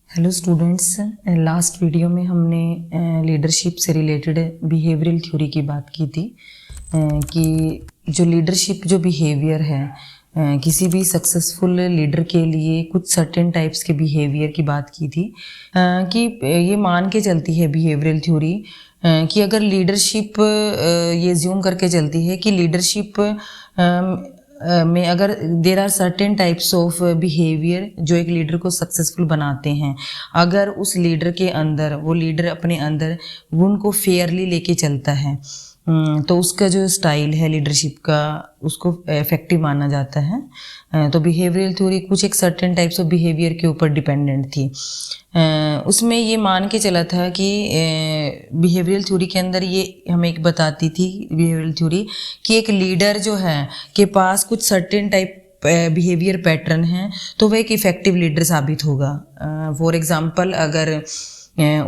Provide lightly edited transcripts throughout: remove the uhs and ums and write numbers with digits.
Hello students, last video में हमने leadership से रिलेटेड बिहेवियरल थ्योरी की बात की थी कि जो लीडरशिप जो बिहेवियर है किसी भी सक्सेसफुल लीडर के लिए कुछ सर्टेन टाइप्स के बिहेवियर की बात की थी कि ये मान के चलती है बिहेवियरल थ्योरी कि अगर लीडरशिप ये ज्यूम करके चलती है कि लीडरशिप में अगर there are certain types of behaviour जो एक लीडर को सक्सेसफुल बनाते हैं, अगर उस लीडर के अंदर वो लीडर अपने अंदर गुण को फेयरली लेके चलता है तो उसका जो स्टाइल है लीडरशिप का उसको इफेक्टिव माना जाता है। तो बिहेवियरल थ्योरी कुछ एक सर्टेन टाइप्स ऑफ बिहेवियर के ऊपर डिपेंडेंट थी। उसमें ये मान के चला था कि बिहेवियरल थ्योरी के अंदर ये हमें एक बताती थी बिहेवियरल थ्योरी कि एक लीडर जो है के पास कुछ सर्टेन टाइप बिहेवियर पैटर्न हैं तो वह एक इफ़ेक्टिव लीडर साबित होगा। फॉर एग्ज़ाम्पल अगर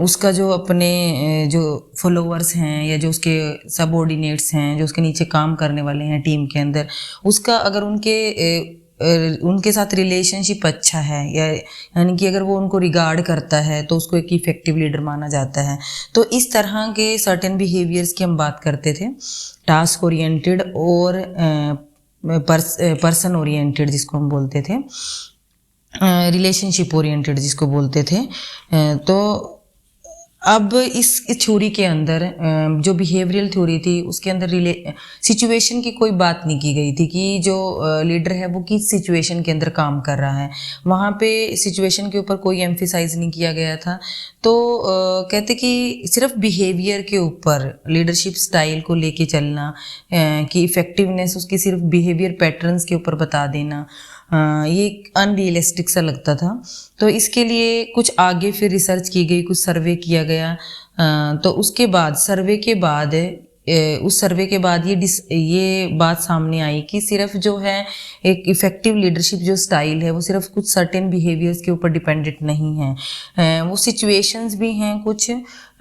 उसका जो अपने जो फॉलोअर्स हैं या जो उसके सबऑर्डिनेट्स हैं जो उसके नीचे काम करने वाले हैं टीम के अंदर, उसका अगर उनके साथ रिलेशनशिप अच्छा है यानी कि अगर वो उनको रिगार्ड करता है तो उसको एक इफेक्टिव लीडर माना जाता है। तो इस तरह के सर्टेन बिहेवियर्स की हम बात करते थे, टास्क ओरिएंटेड और पर्सन ओरिएंटेड जिसको हम बोलते थे, रिलेशनशिप ओरिएंटेड जिसको बोलते थे। तो अब इस थ्योरी के अंदर जो बिहेवियरल थ्योरी थी उसके अंदर सिचुएशन की कोई बात नहीं की गई थी कि जो लीडर है वो किस सिचुएशन के अंदर काम कर रहा है, वहाँ पे सिचुएशन के ऊपर कोई एम्फिसाइज नहीं किया गया था। तो कहते कि सिर्फ बिहेवियर के ऊपर लीडरशिप स्टाइल को लेके चलना कि इफ़ेक्टिवनेस उसकी सिर्फ बिहेवियर पैटर्न्स के ऊपर बता देना ये अनरियलिस्टिक सा लगता था। तो इसके लिए कुछ आगे फिर रिसर्च की गई, कुछ सर्वे किया गया। तो उसके बाद उस सर्वे के बाद ये बात सामने आई कि सिर्फ जो है एक इफ़ेक्टिव लीडरशिप जो स्टाइल है वो सिर्फ कुछ सर्टेन बिहेवियर्स के ऊपर डिपेंडेंट नहीं है, वो सिचुएशंस भी हैं कुछ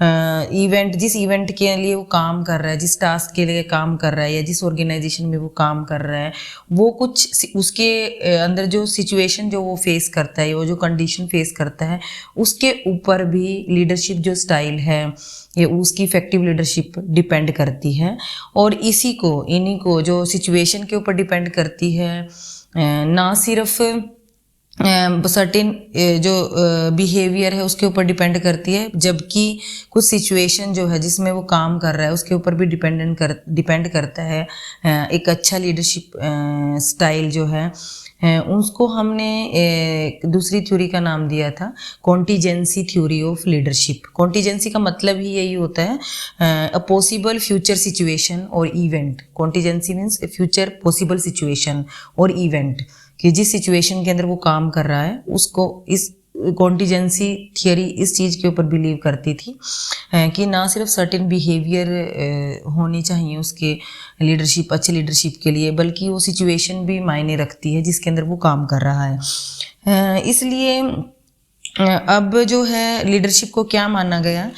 जिस इवेंट के लिए वो काम कर रहा है, जिस टास्क के लिए काम कर रहा है या जिस ऑर्गेनाइजेशन में वो काम कर रहा है, वो कुछ उसके अंदर जो सिचुएशन जो वो फेस करता है, वो जो कंडीशन फेस करता है, उसके ऊपर भी लीडरशिप जो स्टाइल है ये उसकी इफेक्टिव लीडरशिप डिपेंड करती है। और इन्हीं को जो सिचुएशन के ऊपर डिपेंड करती है, ना सिर्फ सर्टेन जो बिहेवियर है उसके ऊपर डिपेंड करती है, जबकि कुछ सिचुएशन जो है जिसमें वो काम कर रहा है उसके ऊपर भी डिपेंड करता है। एक अच्छा लीडरशिप स्टाइल जो है उसको हमने दूसरी थ्योरी का नाम दिया था contingency theory of leadership. Contingency का मतलब ही यही होता है अ पॉसिबल फ्यूचर सिचुएशन और event. Contingency means future possible situation और इवेंट कि जिस सिचुएशन के अंदर वो काम कर रहा है उसको इस कॉन्टीजेंसी थियरी इस चीज़ के ऊपर बिलीव करती थी कि ना सिर्फ सर्टेन बिहेवियर होनी चाहिए उसके अच्छे लीडरशिप के लिए, बल्कि वो सिचुएशन भी मायने रखती है जिसके अंदर वो काम कर रहा है। इसलिए अब जो है लीडरशिप को क्या माना गया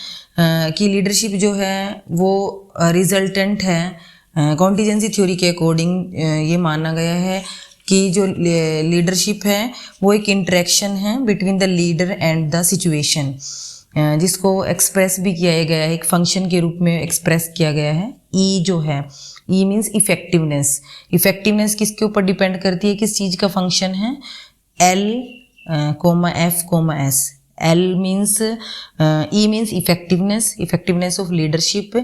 कि लीडरशिप जो है वो रिजल्टेंट है। कॉन्टीजेंसी थ्योरी के अकॉर्डिंग ये माना गया है कि जो लीडरशिप है वो एक इंटरेक्शन है between the leader and the situation, जिसको एक्सप्रेस भी किया गया है, एक फंक्शन के रूप में एक्सप्रेस किया गया है। ई जो है, ई मीन्स इफेक्टिवनेस। इफेक्टिवनेस किसके ऊपर डिपेंड करती है, किस चीज़ का फंक्शन है, L F S. L means E means effectiveness of leadership.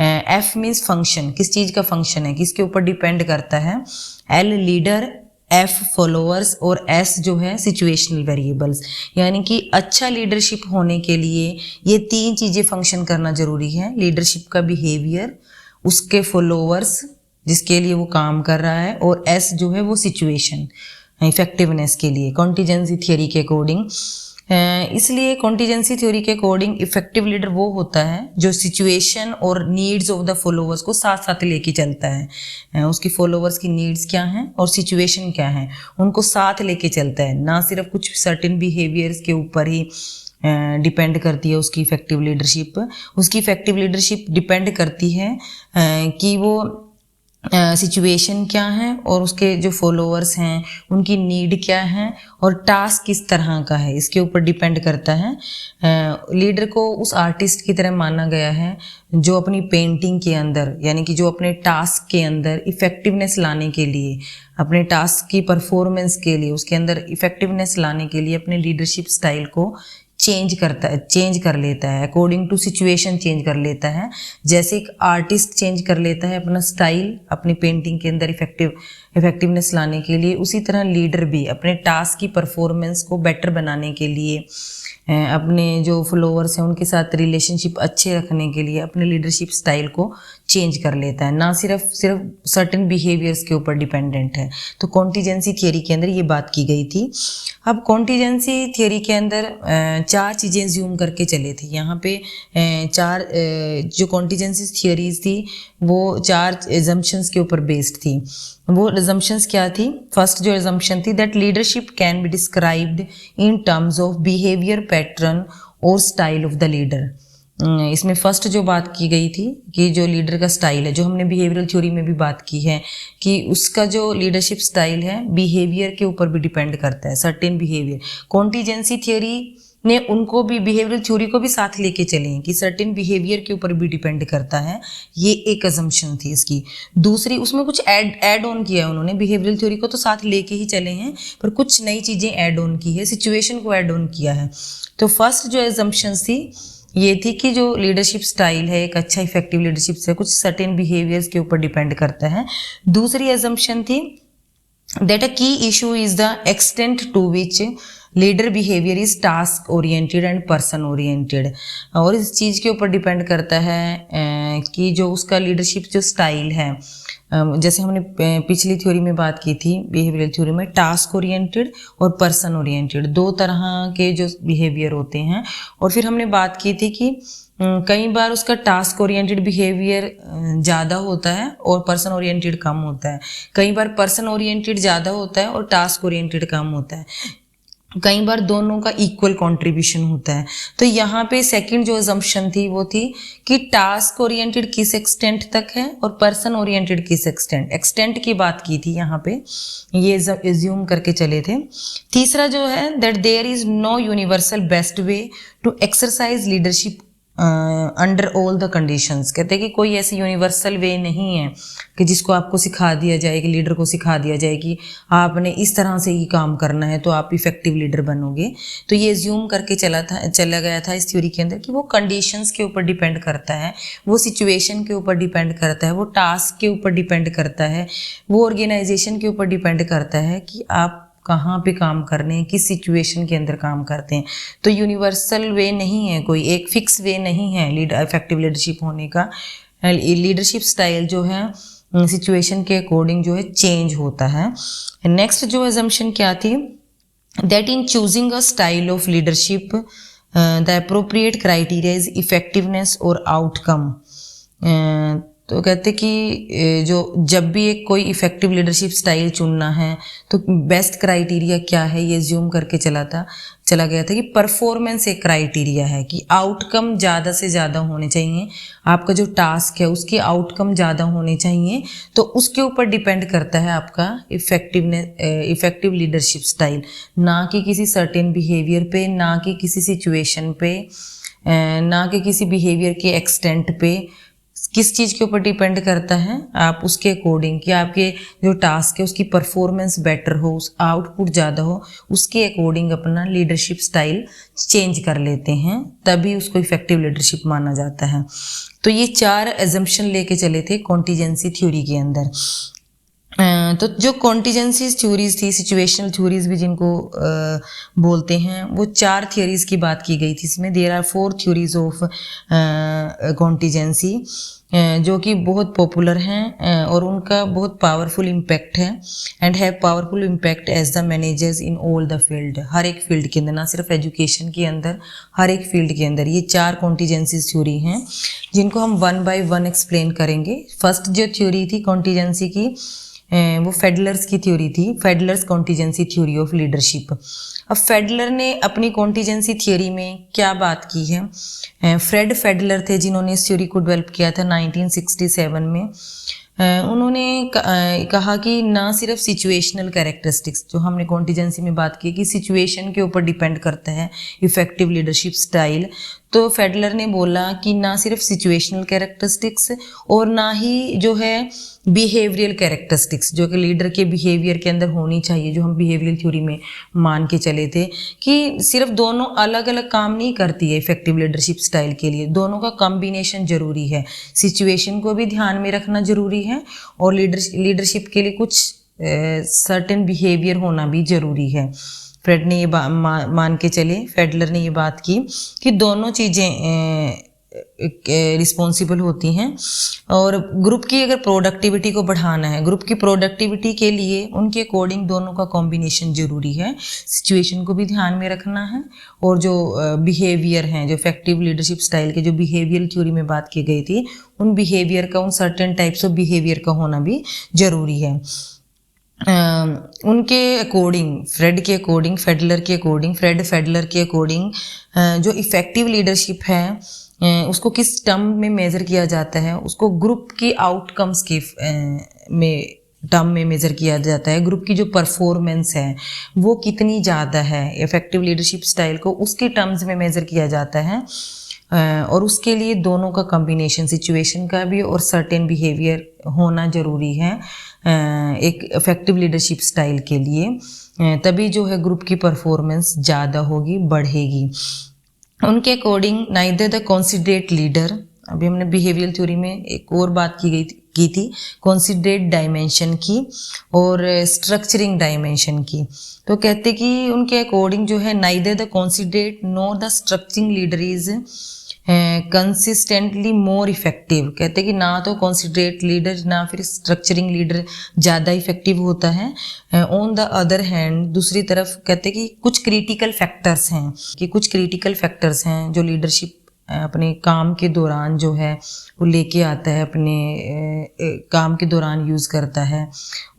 F means function, किस चीज़ का फंक्शन है, किसके ऊपर डिपेंड करता है। एल लीडर, एफ फॉलोअर्स और एस जो है सिचुएशनल वेरिएबल्स। यानी कि अच्छा लीडरशिप होने के लिए ये तीन चीज़ें फंक्शन करना जरूरी है, लीडरशिप का बिहेवियर, उसके फॉलोअर्स जिसके लिए वो काम कर रहा है, और एस जो है वो सिचुएशन इफेक्टिवनेस के लिए कॉन्टीजेंसी थियरी के अकॉर्डिंग। इसलिए कॉन्टीजेंसी थ्योरी के अकॉर्डिंग इफेक्टिव लीडर वो होता है जो सिचुएशन और नीड्स ऑफ द फॉलोअर्स को साथ साथ लेके चलता है। उसकी फॉलोअर्स की नीड्स क्या हैं और सिचुएशन क्या है उनको साथ लेके चलता है, ना सिर्फ कुछ सर्टेन बिहेवियर्स के ऊपर ही डिपेंड करती है उसकी इफेक्टिव लीडरशिप। उसकी इफेक्टिव लीडरशिप डिपेंड करती है कि वो सिचुएशन क्या है और उसके जो फॉलोअर्स हैं उनकी नीड क्या है और टास्क किस तरह का है, इसके ऊपर डिपेंड करता है। लीडर को उस आर्टिस्ट की तरह माना गया है जो अपनी पेंटिंग के अंदर, यानी कि जो अपने टास्क के अंदर इफ़ेक्टिवनेस लाने के लिए, अपने टास्क की परफॉर्मेंस के लिए, उसके अंदर इफ़ेक्टिवनेस लाने के लिए अपने लीडरशिप स्टाइल को चेंज कर लेता है, अकॉर्डिंग टू सिचुएशन चेंज कर लेता है। जैसे एक आर्टिस्ट चेंज कर लेता है अपना स्टाइल अपनी पेंटिंग के अंदर इफेक्टिवनेस लाने के लिए, उसी तरह लीडर भी अपने टास्क की परफॉर्मेंस को बेटर बनाने के लिए, अपने जो फॉलोअर्स हैं उनके साथ रिलेशनशिप अच्छे रखने के लिए अपने लीडरशिप स्टाइल को चेंज कर लेता है, ना सिर्फ सर्टेन बिहेवियर्स के ऊपर डिपेंडेंट है। तो कॉन्टीजेंसी थियरी के अंदर ये बात की गई थी। अब कॉन्टीजेंसी थियरी के अंदर चार चीज़ें ज्यूम करके चले थे। यहाँ पे चार जो कॉन्टीजेंसी थियरीज थी वो चार एजम्पशंस के ऊपर बेस्ड थी। वो एजम्पशंस क्या थी? फर्स्ट जो एजम्पशन थी that leadership can be described in terms of behaviour pattern और स्टाइल ऑफ द लीडर। इसमें फर्स्ट जो बात की गई थी कि जो लीडर का स्टाइल है, जो हमने बिहेवियरल थ्योरी में भी बात की है कि उसका जो लीडरशिप स्टाइल है बिहेवियर के ऊपर भी डिपेंड करता है, सर्टेन बिहेवियर। कॉन्टीजेंसी थियरी ने उनको भी, बिहेवियरल थ्योरी को भी साथ लेके चले हैं कि सर्टेन बिहेवियर के ऊपर भी डिपेंड करता है। ये एक अजम्पशन थी इसकी। दूसरी, उसमें कुछ ऐड ऑन किया है उन्होंने। बिहेवियरल थ्योरी को तो साथ लेके ही चले हैं पर कुछ नई चीज़ें ऐड ऑन की है, सिचुएशन को ऐड ऑन किया है। तो फर्स्ट जो एजम्पशन थी ये थी कि जो लीडरशिप स्टाइल है, एक अच्छा इफेक्टिव लीडरशिप से कुछ सर्टेन बिहेवियर्स के ऊपर डिपेंड करता है। दूसरी एजम्पशन थी that a key issue is the extent to which leader behaviour is task oriented and person oriented. और इस चीज़ के ऊपर डिपेंड करता है कि जो उसका लीडरशिप जो स्टाइल है, जैसे हमने पिछली थ्योरी में बात की थी बिहेवियरल थ्योरी में, टास्क ओरिएंटेड और पर्सन ओरिएंटेड, दो तरह के जो बिहेवियर होते हैं। और फिर हमने बात की थी कि कई बार उसका टास्क ओरिएंटेड बिहेवियर ज़्यादा होता है और पर्सन ओरिएंटेड कम होता है। कई बार पर्सन ओरिएंटेड ज़्यादा होता है और टास्क ओरिएंटेड कम होता है। कई बार दोनों का इक्वल कंट्रीब्यूशन होता है। तो यहाँ पे सेकंड जो अजम्पशन थी वो थी कि टास्क ओरिएंटेड किस एक्सटेंट तक है और पर्सन ओरिएंटेड किस एक्सटेंट की बात की थी यहाँ पे, ये एज्यूम करके चले थे। तीसरा जो है that there is no universal best way to exercise leadership under all the conditions. कहते हैं कि कोई ऐसी यूनिवर्सल वे नहीं है कि जिसको आपको सिखा दिया जाए, कि लीडर को सिखा दिया जाए कि आपने इस तरह से ही काम करना है तो आप इफेक्टिव लीडर बनोगे। तो ये एज्यूम करके चला गया था इस थ्योरी के अंदर कि वो कंडीशंस के ऊपर डिपेंड करता है, वो सिचुएशन के ऊपर डिपेंड करता है, वो टास्क के ऊपर डिपेंड करता है, वो ऑर्गेनाइजेशन के ऊपर डिपेंड करता है कि आप कहाँ पे काम कर रहे हैं, किस सिचुएशन के अंदर काम करते हैं। तो यूनिवर्सल वे नहीं है, कोई एक फिक्स वे नहीं है इफेक्टिव लीडरशिप होने का। लीडरशिप स्टाइल जो है सिचुएशन के अकॉर्डिंग जो है चेंज होता है। नेक्स्ट जो एजम्पशन क्या थी that in choosing a style of leadership the appropriate criteria is effectiveness और आउटकम। तो कहते कि जो जब भी एक कोई इफेक्टिव लीडरशिप स्टाइल चुनना है तो बेस्ट क्राइटेरिया क्या है, ये ज्यूम करके चला गया था कि परफॉर्मेंस एक क्राइटेरिया है, कि आउटकम ज़्यादा से ज़्यादा होने चाहिए, आपका जो टास्क है उसके आउटकम ज़्यादा होने चाहिए। तो उसके ऊपर डिपेंड करता है आपका इफेक्टिव लीडरशिप स्टाइल, ना कि किसी सर्टेन बिहेवियर पे, ना कि किसी सिचुएशन पे, ना कि किसी बिहेवियर के एक्सटेंट पे। किस चीज़ के ऊपर डिपेंड करता है? आप उसके अकॉर्डिंग कि आपके जो टास्क है उसकी परफॉर्मेंस बेटर हो, उस आउटपुट ज़्यादा हो, उसके अकॉर्डिंग अपना लीडरशिप स्टाइल चेंज कर लेते हैं, तभी उसको इफेक्टिव लीडरशिप माना जाता है। तो ये चार एजम्पशन लेके चले थे कॉन्टीजेंसी थ्योरी के अंदर। तो जो कॉन्टीजेंसी थ्योरीज थी, सिचुएशनल थ्योरीज भी जिनको बोलते हैं, वो चार थियोरीज की बात की गई थी इसमें। There are 4 theories of contingency जो कि बहुत पॉपुलर हैं और उनका बहुत पावरफुल इम्पैक्ट है and have powerful impact as the managers in all the field. हर एक फील्ड के अंदर, ना सिर्फ एजुकेशन के अंदर, हर एक फील्ड के अंदर ये चार कॉन्टीजेंसी थ्योरी हैं जिनको हम 1 बाय 1 एक्सप्लेन करेंगे। फर्स्ट जो थ्योरी थी कॉन्टीजेंसी की वो फेडलर्स की थ्योरी थी, फेडलर्स कॉन्टीजेंसी थ्योरी ऑफ लीडरशिप। अब फेडलर ने अपनी कॉन्टीजेंसी थ्योरी में क्या बात की है? फ्रेड फेडलर थे जिन्होंने इस थ्योरी को डेवलप किया था 1967 में। उन्होंने कहा कि ना सिर्फ सिचुएशनल कैरेक्टरिस्टिक्स, जो हमने कॉन्टिजेंसी में बात की कि सिचुएशन के ऊपर डिपेंड करता है इफेक्टिव लीडरशिप स्टाइल, तो फेडलर ने बोला कि ना सिर्फ सिचुएशनल कैरेक्टरिस्टिक्स और ना ही जो है बिहेवियरल कैरेक्टरिस्टिक्स, जो कि लीडर के बिहेवियर के अंदर होनी चाहिए, जो हम बिहेवियरल थ्योरी में मान के चले थे कि सिर्फ दोनों अलग अलग काम नहीं करती है इफेक्टिव लीडरशिप स्टाइल के लिए, दोनों का कॉम्बिनेशन जरूरी है। सिचुएशन को भी ध्यान में रखना जरूरी है और लीडरशिप के लिए कुछ सर्टेन बिहेवियर होना भी जरूरी है। फ्रेड ने ये मान के चले, फेडलर ने ये बात की कि दोनों चीज़ें रिस्पॉन्सिबल होती हैं। और ग्रुप की अगर प्रोडक्टिविटी को बढ़ाना है, ग्रुप की प्रोडक्टिविटी के लिए उनके अकॉर्डिंग दोनों का कॉम्बिनेशन जरूरी है। सिचुएशन को भी ध्यान में रखना है और जो बिहेवियर हैं, जो इफेक्टिव लीडरशिप स्टाइल के जो बिहेवियर थ्योरी में बात की गई थी, उन बिहेवियर का, उन सर्टेन टाइप्स ऑफ बिहेवियर का होना भी जरूरी है। उनके अकॉर्डिंग, फ्रेड के अकॉर्डिंग, फेडलर के अकॉर्डिंग, फेडलर के अकॉर्डिंग जो इफेक्टिव लीडरशिप है उसको किस टर्म में मेज़र किया जाता है, उसको ग्रुप की आउटकम्स के में टर्म में मेज़र किया जाता है। ग्रुप की जो परफॉर्मेंस है वो कितनी ज़्यादा है, इफेक्टिव लीडरशिप स्टाइल को उसके टर्म्स में मेज़र किया जाता है। और उसके लिए दोनों का कॉम्बिनेशन, सिचुएशन का भी और सर्टेन बिहेवियर होना ज़रूरी है एक इफेक्टिव लीडरशिप स्टाइल के लिए, तभी जो है ग्रुप की परफॉर्मेंस ज़्यादा होगी, बढ़ेगी। उनके अकॉर्डिंग नाइदर द कॉन्सिडरेट लीडर, अभी हमने बिहेवियरल थ्योरी में एक और बात की थी कॉन्सिडरेट डायमेंशन की और स्ट्रक्चरिंग डायमेंशन की, तो कहते कि उनके अकॉर्डिंग जो है neither the considerate nor the structuring leader is consistently more effective. कहते कि ना तो कॉन्सिडरेट लीडर ना फिर स्ट्रक्चरिंग लीडर ज़्यादा इफेक्टिव होता है। ऑन द अदर हैंड, दूसरी तरफ कहते कि कुछ क्रिटिकल फैक्टर्स हैं, कि कुछ क्रिटिकल फैक्टर्स हैं जो लीडरशिप अपने काम के दौरान जो है वो लेके आता है, अपने काम के दौरान यूज़ करता है।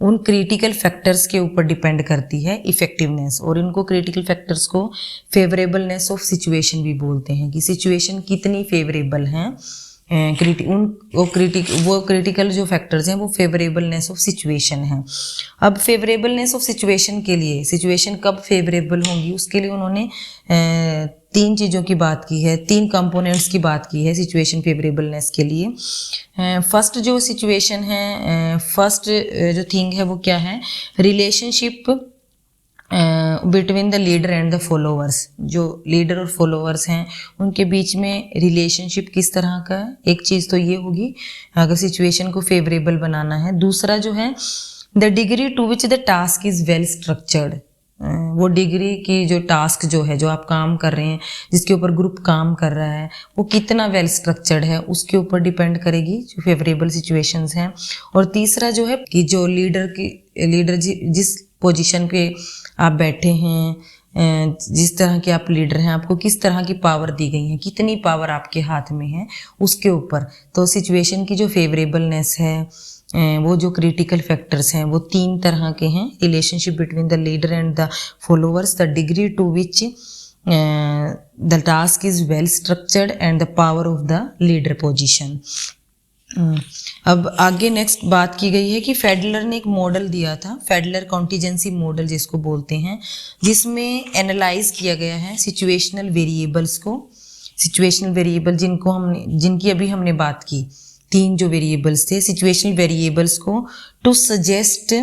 उन क्रिटिकल फैक्टर्स के ऊपर डिपेंड करती है इफ़ेक्टिवनेस, और इनको क्रिटिकल फैक्टर्स को फेवरेबलनेस ऑफ सिचुएशन भी बोलते हैं, कि सिचुएशन कितनी फेवरेबल हैं। वो क्रिटिकल जो फैक्टर्स हैं वो फेवरेबलनेस ऑफ सिचुएशन है। अब फेवरेबलनेस ऑफ सिचुएशन के लिए, सिचुएशन कब फेवरेबल होंगी उसके लिए उन्होंने तीन चीज़ों की बात की है, तीन कंपोनेंट्स की बात की है सिचुएशन फेवरेबलनेस के लिए। फर्स्ट जो सिचुएशन है, फर्स्ट जो थिंग है वो क्या है, relationship between the leader and the followers. जो लीडर और फॉलोअर्स हैं उनके बीच में रिलेशनशिप किस तरह का, एक चीज़ तो ये होगी अगर सिचुएशन को फेवरेबल बनाना है। दूसरा जो है the degree to which the task is well structured, वो डिग्री की जो टास्क जो है, जो आप काम कर रहे हैं, जिसके ऊपर ग्रुप काम कर रहा है, वो कितना वेल स्ट्रक्चर्ड है, उसके ऊपर डिपेंड करेगी जो फेवरेबल सिचुएशंस हैं। और तीसरा जो है कि जो लीडर जिस पोजीशन पे आप बैठे हैं, जिस तरह के आप लीडर हैं, आपको किस तरह की पावर दी गई है, कितनी पावर आपके हाथ में है, उसके ऊपर। तो सिचुएशन की जो फेवरेबलनेस है, वो जो क्रिटिकल फैक्टर्स हैं वो तीन तरह के हैं, relationship between the leader and the followers, the degree to which the task is well structured and the power of the leader position. अब आगे नेक्स्ट बात की गई है कि फेडलर ने एक मॉडल दिया था, फेडलर कॉन्टिजेंसी मॉडल जिसको बोलते हैं, जिसमें एनालाइज किया गया है सिचुएशनल वेरिएबल्स को। सिचुएशनल वेरिएबल जिनकी अभी हमने बात की, तीन जो वेरिएबल्स थे सिचुएशनल वेरिएबल्स को, to suggest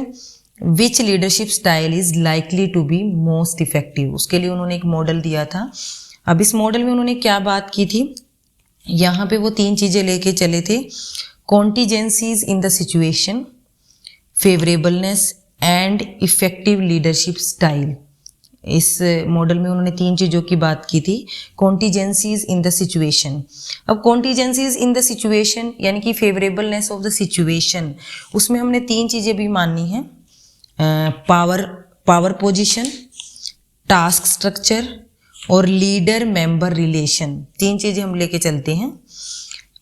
which leadership style is likely to be most effective. उसके लिए उन्होंने एक मॉडल दिया था। अब इस मॉडल में उन्होंने क्या बात की थी, यहाँ पे वो तीन चीज़ें लेके चले थे, contingencies in the situation, favourableness and effective leadership style. इस मॉडल में उन्होंने तीन चीज़ों की बात की थी, कॉन्टिजेंसीज इन द सिचुएशन। अब कॉन्टिजेंसीज इन द सिचुएशन यानी कि फेवरेबलनेस ऑफ द सिचुएशन, उसमें हमने तीन चीज़ें भी माननी है, पावर पोजीशन, टास्क स्ट्रक्चर और लीडर मेंबर रिलेशन। तीन चीज़ें हम लेके चलते हैं।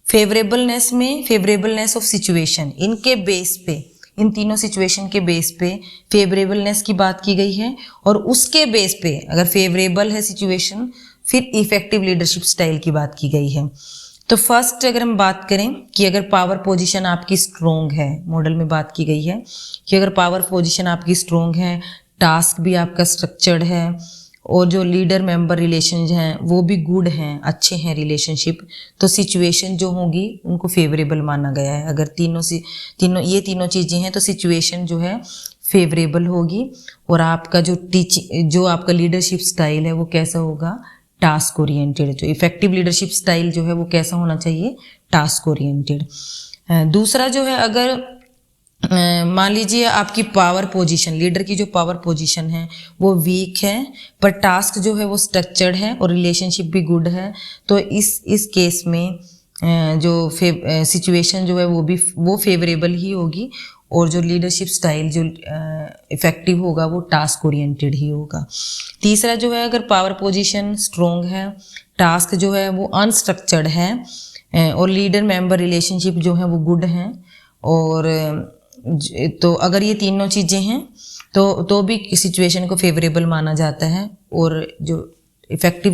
फेवरेबलनेस में फेवरेबलनेस ऑफ सिचुएशन, इनके बेस पे, इन तीनों सिचुएशन के बेस पे फेवरेबलनेस की बात की गई है, और उसके बेस पे अगर फेवरेबल है सिचुएशन फिर इफेक्टिव लीडरशिप स्टाइल की बात की गई है। तो फर्स्ट अगर हम बात करें कि अगर पावर पोजीशन आपकी स्ट्रोंग है, मॉडल में बात की गई है कि अगर पावर पोजीशन आपकी स्ट्रोंग है, टास्क भी आपका स्ट्रक्चर्ड है और जो लीडर मेंबर रिलेशन हैं वो भी गुड हैं, अच्छे हैं रिलेशनशिप, तो सिचुएशन जो होगी उनको फेवरेबल माना गया है। अगर ये तीनों चीज़ें हैं तो सिचुएशन जो है फेवरेबल होगी और आपका जो आपका लीडरशिप स्टाइल है वो कैसा होगा, टास्क ओरिएंटेड। जो इफेक्टिव लीडरशिप स्टाइल जो है वो कैसा होना चाहिए, टास्क ओरिएंटेड। दूसरा जो है, अगर मान लीजिए आपकी पावर पोजीशन, लीडर की जो पावर पोजीशन है वो वीक है पर टास्क जो है वो स्ट्रक्चर्ड है और रिलेशनशिप भी गुड है, तो इस केस में जो सिचुएशन जो है वो फेवरेबल ही होगी और जो लीडरशिप स्टाइल जो इफेक्टिव होगा वो टास्क ओरिएंटेड ही होगा। तीसरा जो है, अगर पावर पोजीशन स्ट्रोंग है, टास्क जो है वो अनस्ट्रक्चर्ड है और लीडर मेंबर रिलेशनशिप जो है वो गुड हैं, और तो अगर ये तीनों चीज़ें हैं तो भी सिचुएशन को फेवरेबल माना जाता है और जो इफेक्टिव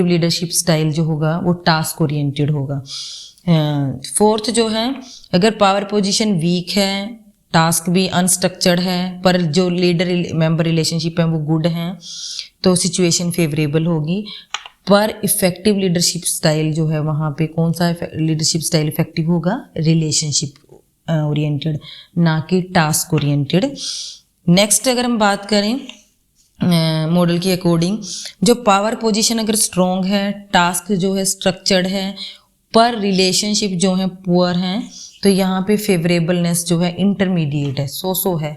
लीडरशिप स्टाइल जो होगा वो टास्क ओरिएंटेड होगा। फोर्थ जो है, अगर पावर पोजीशन वीक है, टास्क भी अनस्ट्रक्चर्ड है पर जो लीडर मेंबर रिलेशनशिप है वो गुड हैं, तो सिचुएशन फेवरेबल होगी। पर इफेक्टिव लीडरशिप स्टाइल जो है वहाँ पे कौन सा लीडरशिप स्टाइल इफेक्टिव होगा, रिलेशनशिप ओरिएंटेड, ना कि टास्क ओरिएंटेड। नेक्स्ट अगर हम बात करें मॉडल के अकॉर्डिंग, जो पावर पोजीशन अगर स्ट्रोंग है, टास्क जो है स्ट्रक्चर्ड है पर रिलेशनशिप जो है पुअर हैं, तो यहाँ पे फेवरेबलनेस जो है इंटरमीडिएट है, सो है।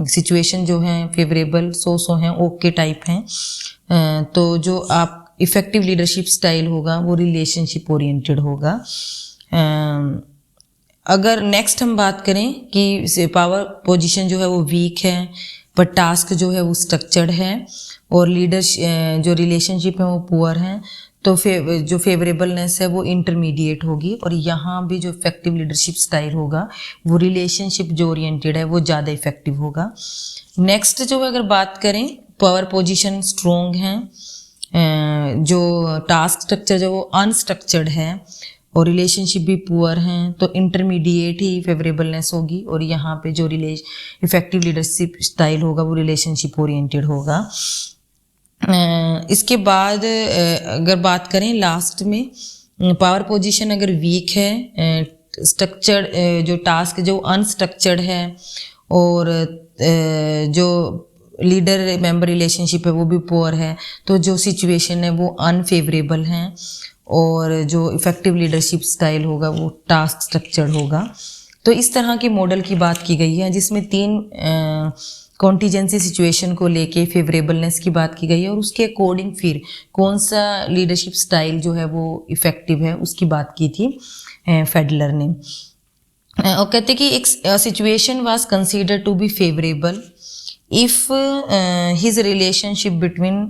सिचुएशन जो है फेवरेबल सो है, ओके टाइप हैं। तो जो आप इफेक्टिव लीडरशिप स्टाइल होगा वो रिलेशनशिप ओरिएंटेड होगा। अगर नेक्स्ट हम बात करें कि पावर पोजीशन जो है वो वीक है पर टास्क जो है वो स्ट्रक्चर्ड है और लीडर जो रिलेशनशिप है वो पुअर हैं, तो जो फेवरेबलनेस है वो इंटरमीडिएट होगी और यहाँ भी जो इफेक्टिव लीडरशिप स्टाइल होगा वो रिलेशनशिप जो ओरिएंटेड है वो ज़्यादा इफेक्टिव होगा। नेक्स्ट जो अगर बात करें, पावर पोजीशन स्ट्रोंग है, जो टास्क स्ट्रक्चर जो वो अनस्ट्रक्चर्ड है और रिलेशनशिप भी पुअर हैं, तो इंटरमीडिएट ही फेवरेबलनेस होगी और यहाँ पे जो इफेक्टिव लीडरशिप स्टाइल होगा वो रिलेशनशिप ओरिएंटेड होगा। इसके बाद अगर बात करें लास्ट में, पावर पोजीशन अगर वीक है, स्ट्रक्चर्ड जो टास्क जो अनस्ट्रक्चर्ड है और जो लीडर मेंबर रिलेशनशिप है वो भी पुअर है, तो जो सिचुएशन है वो अनफेवरेबल हैं और जो इफेक्टिव लीडरशिप स्टाइल होगा वो टास्क स्ट्रक्चर्ड होगा। तो इस तरह के मॉडल की बात की गई है जिसमें 3 कॉन्टीजेंसी सिचुएशन को लेके फेवरेबलनेस की बात की गई है और उसके अकॉर्डिंग फिर कौन सा लीडरशिप स्टाइल जो है वो इफेक्टिव है उसकी बात की थी फेडलर ने। और कहते कि एक situation was considered to be favourable if his relationship between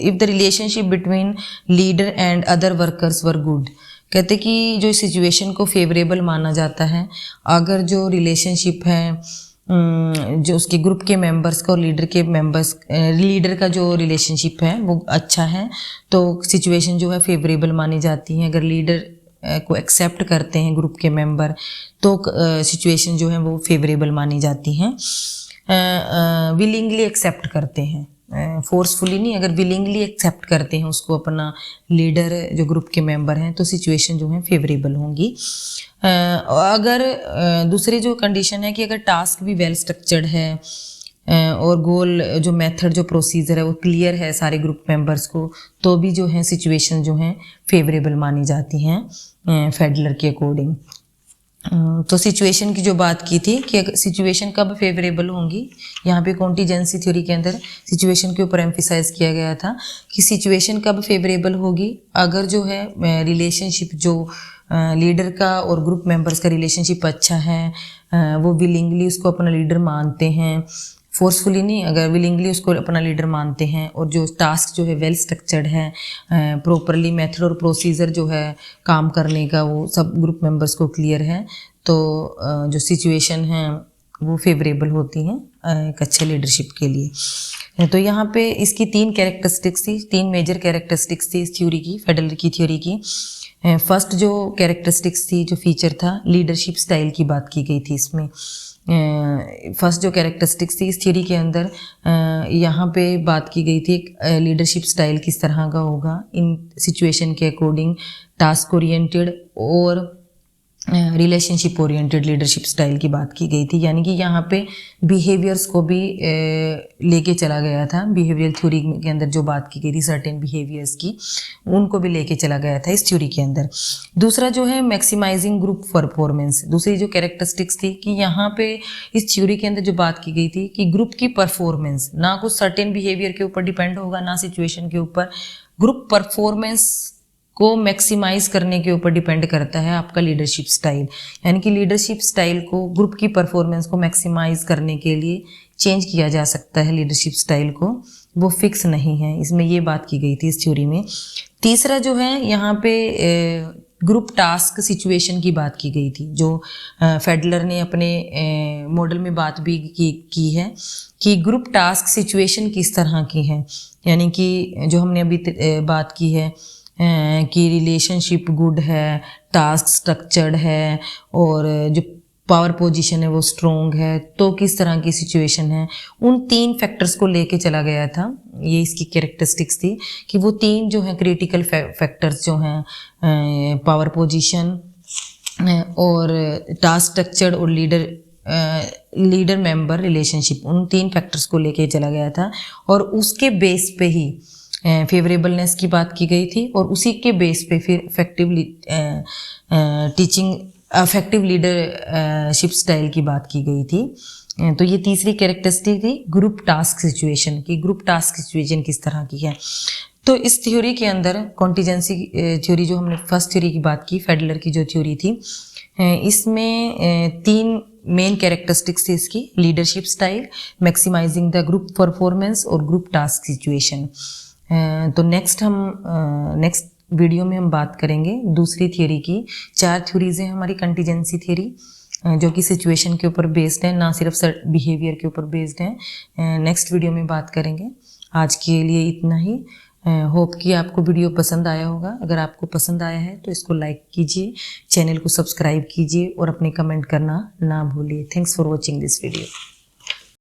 if the relationship between leader and other workers were good। कहते कि जो सिचुएशन को फेवरेबल माना जाता है अगर जो रिलेशनशिप है जो उसके ग्रुप के मेंबर्स का और लीडर का जो रिलेशनशिप है वो अच्छा है, तो सिचुएशन जो है फेवरेबल मानी जाती है। अगर लीडर को एक्सेप्ट करते हैं ग्रुप के मेंबर तो सिचुएशन जो है वो फेवरेबल मानी जाती हैं। विलिंगली एक्सेप्ट करते हैं, फोर्सफुली नहीं, अगर विलिंगली एक्सेप्ट करते हैं उसको अपना लीडर जो ग्रुप के मेंबर हैं तो सिचुएशन जो है फेवरेबल होंगी। अगर दूसरी जो कंडीशन है कि अगर टास्क भी वेल स्ट्रक्चर्ड है और गोल जो मेथड जो प्रोसीजर है वो क्लियर है सारे ग्रुप मेंबर्स को, तो भी जो है सिचुएशन जो है फेवरेबल मानी जाती हैं फेडलर के अकॉर्डिंग। तो सिचुएशन की जो बात की थी कि सिचुएशन कब फेवरेबल होंगी, यहाँ पे कॉन्टीजेंसी थ्योरी के अंदर सिचुएशन के ऊपर एम्फिसाइज किया गया था कि सिचुएशन कब फेवरेबल होगी अगर जो है रिलेशनशिप जो लीडर का और ग्रुप मेंबर्स का रिलेशनशिप अच्छा है, वो विलिंगली उसको अपना लीडर मानते हैं, फोर्सफुली नहीं, अगर विलिंगली उसको अपना लीडर मानते हैं और जो टास्क जो है वेल स्ट्रक्चर्ड है, प्रॉपरली मेथड और प्रोसीजर जो है काम करने का वो सब ग्रुप मेंबर्स को क्लियर है, तो जो सिचुएशन है वो फेवरेबल होती हैं एक अच्छे लीडरशिप के लिए। तो यहाँ पे इसकी 3 कैरेक्टरिस्टिक्स थी, 3 मेजर कैरेक्टरिस्टिक्स थी इस थ्योरी की, फेडलर की थ्योरी की। फर्स्ट जो कैरेक्टरिस्टिक्स थी, जो फीचर था, लीडरशिप स्टाइल की बात की गई थी इसमें। फर्स्ट जो कैरेक्टरिस्टिक्स थी इस थ्योरी के अंदर, यहाँ पे बात की गई थी लीडरशिप स्टाइल किस तरह का होगा, इन सिचुएशन के अकॉर्डिंग, टास्क ओरिएंटेड और रिलेशनशिप ओरिएंटेड लीडरशिप स्टाइल की बात की गई थी। यानी कि यहाँ पे बिहेवियर्स को भी लेके चला गया था। बिहेवियरल थ्योरी के अंदर जो बात की गई थी सर्टेन बिहेवियर्स की, उनको भी लेके चला गया था इस थ्योरी के अंदर। दूसरा जो है मैक्सिमाइजिंग ग्रुप परफॉर्मेंस, दूसरी जो कैरेक्टरिस्टिक्स थी कि यहाँ पे इस थ्योरी के अंदर जो बात की गई थी कि ग्रुप की परफॉर्मेंस ना कुछ सर्टेन बिहेवियर के ऊपर डिपेंड होगा, ना सिचुएशन के ऊपर, ग्रुप परफॉर्मेंस को मैक्सिमाइज करने के ऊपर डिपेंड करता है आपका लीडरशिप स्टाइल। यानी कि लीडरशिप स्टाइल को, ग्रुप की परफॉर्मेंस को मैक्सिमाइज करने के लिए चेंज किया जा सकता है लीडरशिप स्टाइल को, वो फिक्स नहीं है। इसमें ये बात की गई थी इस थ्योरी में। तीसरा जो है यहाँ पे ग्रुप टास्क सिचुएशन की बात की गई थी, जो फेडलर ने अपने मॉडल में बात भी की है कि ग्रुप टास्क सिचुएशन किस तरह की है। यानी कि जो हमने अभी बात की है कि रिलेशनशिप गुड है, टास्क स्ट्रक्चर्ड है और जो पावर पोजीशन है वो स्ट्रोंग है, तो किस तरह की सिचुएशन है। उन 3 फैक्टर्स को लेके चला गया था। ये इसकी कैरेक्टरिस्टिक्स थी कि वो 3 जो हैं क्रिटिकल फैक्टर्स जो हैं, पावर पोजीशन और टास्क स्ट्रक्चर्ड और लीडर मेंबर रिलेशनशिप, उन 3 फैक्टर्स को लेके चला गया था और उसके बेस पे ही फेवरेबलनेस की बात की गई थी और उसी के बेस पे फिर इफेक्टिव लीडरशिप स्टाइल की बात की गई थी। तो ये तीसरी कैरेक्टरिस्टिक थी ग्रुप टास्क सिचुएशन की, ग्रुप टास्क सिचुएशन किस तरह की है। तो इस थ्योरी के अंदर कॉन्टिजेंसी थ्योरी, जो हमने फर्स्ट थ्योरी की बात की, फेडलर की जो थ्योरी थी, इसमें 3 मेन कैरेक्टरिस्टिक्स थी इसकी, leadership style, maximising the group performance और ग्रुप टास्क सिचुएशन। तो नेक्स्ट वीडियो में हम बात करेंगे दूसरी थ्योरी की। 4 थ्योरीज हैं हमारी कंटीजेंसी थ्योरी, जो कि सिचुएशन के ऊपर बेस्ड है, ना सिर्फ बिहेवियर के ऊपर बेस्ड है। नेक्स्ट वीडियो में बात करेंगे। आज के लिए इतना ही। होप कि आपको वीडियो पसंद आया होगा। अगर आपको पसंद आया है तो इसको लाइक कीजिए, चैनल को सब्सक्राइब कीजिए और अपने कमेंट करना ना भूलिए। Thanks for watching this video.